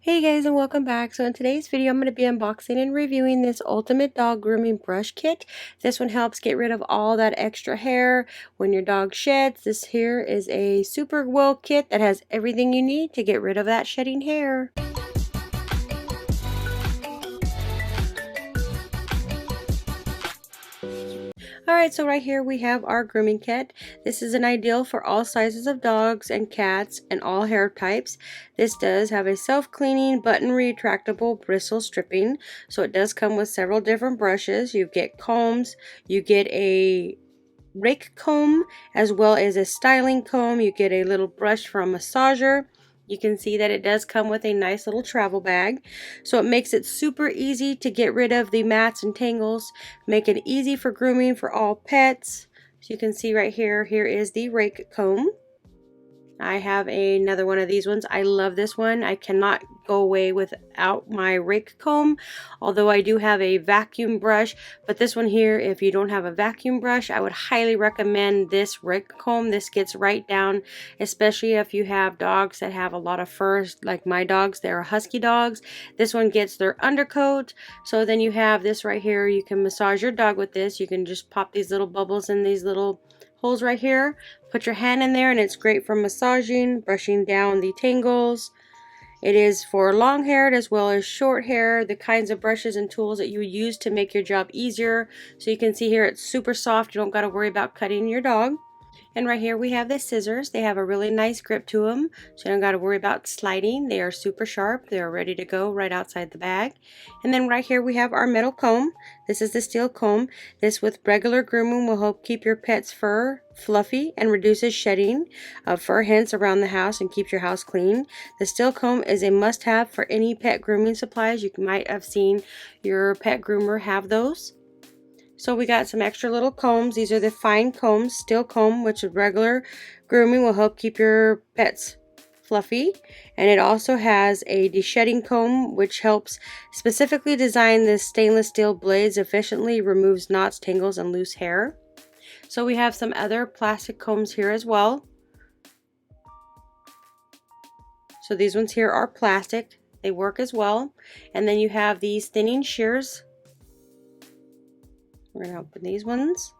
Hey guys, and welcome back. So in today's video I'm going to be unboxing and reviewing this ultimate dog grooming brush kit. This one helps get rid of all that extra hair when your dog sheds. This here is a super well kit that has everything you need to get rid of that shedding hair. Alright, so right here we have our grooming kit. This is an ideal for all sizes of dogs and cats and all hair types. This does have a self-cleaning button retractable bristle stripping. So it does come with several different brushes. You get combs, you get a rake comb as well as a styling comb. You get a little brush from a massager. You can see that it does come with a nice little travel bag. So it makes it super easy to get rid of the mats and tangles. Make it easy for grooming for all pets. So you can see right here, here is the rake comb. I have another one of these ones. I love this one. I cannot go away without my rake comb, although I do have a vacuum brush. But this one here, if you don't have a vacuum brush, I would highly recommend this rake comb. This gets right down, especially if you have dogs that have a lot of fur, like my dogs. They're husky dogs. This one gets their undercoat. So then you have this right here. You can massage your dog with this. You can just pop these little bubbles in these little holes right here. Put your hand in there and it's great for massaging, brushing down the tangles. It is for long-haired as well as short hair, the kinds of brushes and tools that you would use to make your job easier. So you can see here it's super soft. You don't got to worry about cutting your dog. And right here we have the scissors. They have a really nice grip to them, so you don't got to worry about sliding. They are super sharp. They are ready to go right outside the bag. And then right here we have our metal comb. This is the steel comb. This with regular grooming will help keep your pet's fur fluffy and reduces shedding of fur hence around the house and keeps your house clean. The steel comb is a must-have for any pet grooming supplies. You might have seen your pet groomer have those. So we got some extra little combs. These are the fine combs, steel comb, which with regular grooming will help keep your pets fluffy. And it also has a deshedding comb, which helps specifically design the stainless steel blades efficiently, removes knots, tangles, and loose hair. So we have some other plastic combs here as well. So these ones here are plastic. They work as well. And then you have these thinning shears. We're going to open these ones.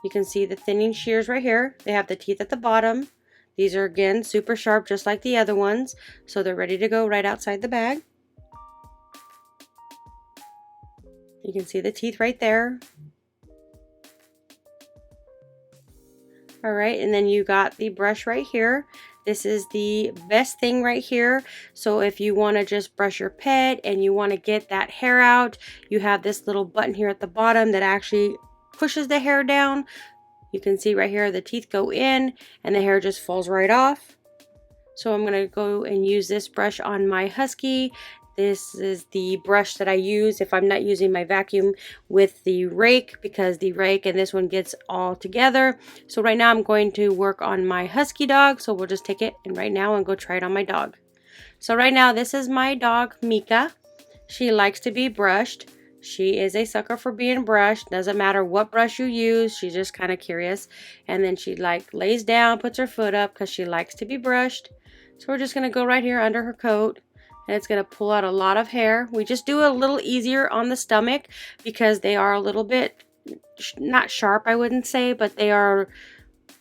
You can see the thinning shears right here. They have the teeth at the bottom. These are again super sharp just like the other ones. So they're ready to go right outside the bag. You can see the teeth right there. Alright, and then you got the brush right here. This is the best thing right here. So if you want to just brush your pet and you want to get that hair out, you have this little button here at the bottom that actually pushes the hair down. You can see right here the teeth go in and the hair just falls right off. So I'm going to go and use this brush on my husky. This is the brush that I use if I'm not using my vacuum with the rake, because the rake and this one gets all together. So right now I'm going to work on my husky dog. So we'll just take it and right now and go try it on my dog. So right now this is my dog Mika. She likes to be brushed. She is a sucker for being brushed. Doesn't matter what brush you use. She's just kind of curious. And then she like lays down, puts her foot up because she likes to be brushed. So we're just going to go right here under her coat. And it's going to pull out a lot of hair. We just do it a little easier on the stomach because they are a little bit, not sharp I wouldn't say, but they are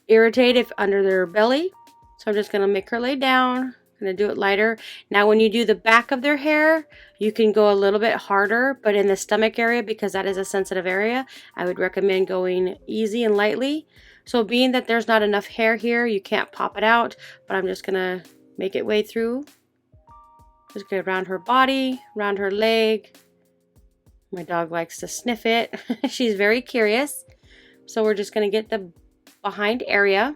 irritated under their belly. So I'm just going to make her lay down. I'm going to do it lighter. Now when you do the back of their hair, you can go a little bit harder, but in the stomach area, because that is a sensitive area, I would recommend going easy and lightly. So being that there's not enough hair here, you can't pop it out, but I'm just going to make it way through. Just go around her body, around her leg. My dog likes to sniff it. She's very curious. So we're just going to get the behind area.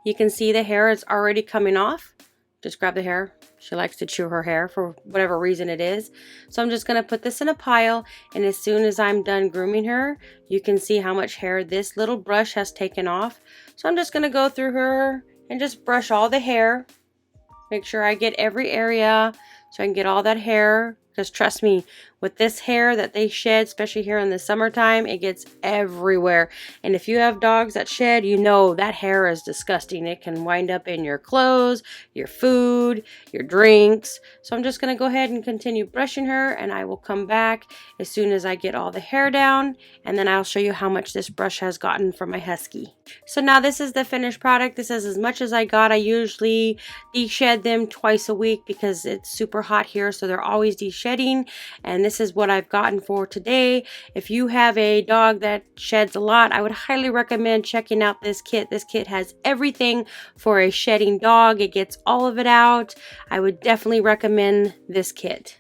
You can see the hair is already coming off. Just grab the hair. She likes to chew her hair for whatever reason it is. So I'm just going to put this in a pile. And as soon as I'm done grooming her, you can see how much hair this little brush has taken off. So I'm just going to go through her and just brush all the hair. Make sure I get every area. so I can get all that hair. Because trust me, with this hair that they shed, especially here in the summertime, it gets everywhere. And if you have dogs that shed, you know that hair is disgusting. It can wind up in your clothes, your food, your drinks. So I'm just going to go ahead and continue brushing her, and I will come back as soon as I get all the hair down, and then I'll show you how much this brush has gotten for my husky. So now this is the finished product. This is as much as I got. I usually deshed them twice a week because it's super hot here, so they're always deshedding, and this is what I've gotten for today. If you have a dog that sheds a lot, I would highly recommend checking out this kit. This kit has everything for a shedding dog. It gets all of it out. I would definitely recommend this kit.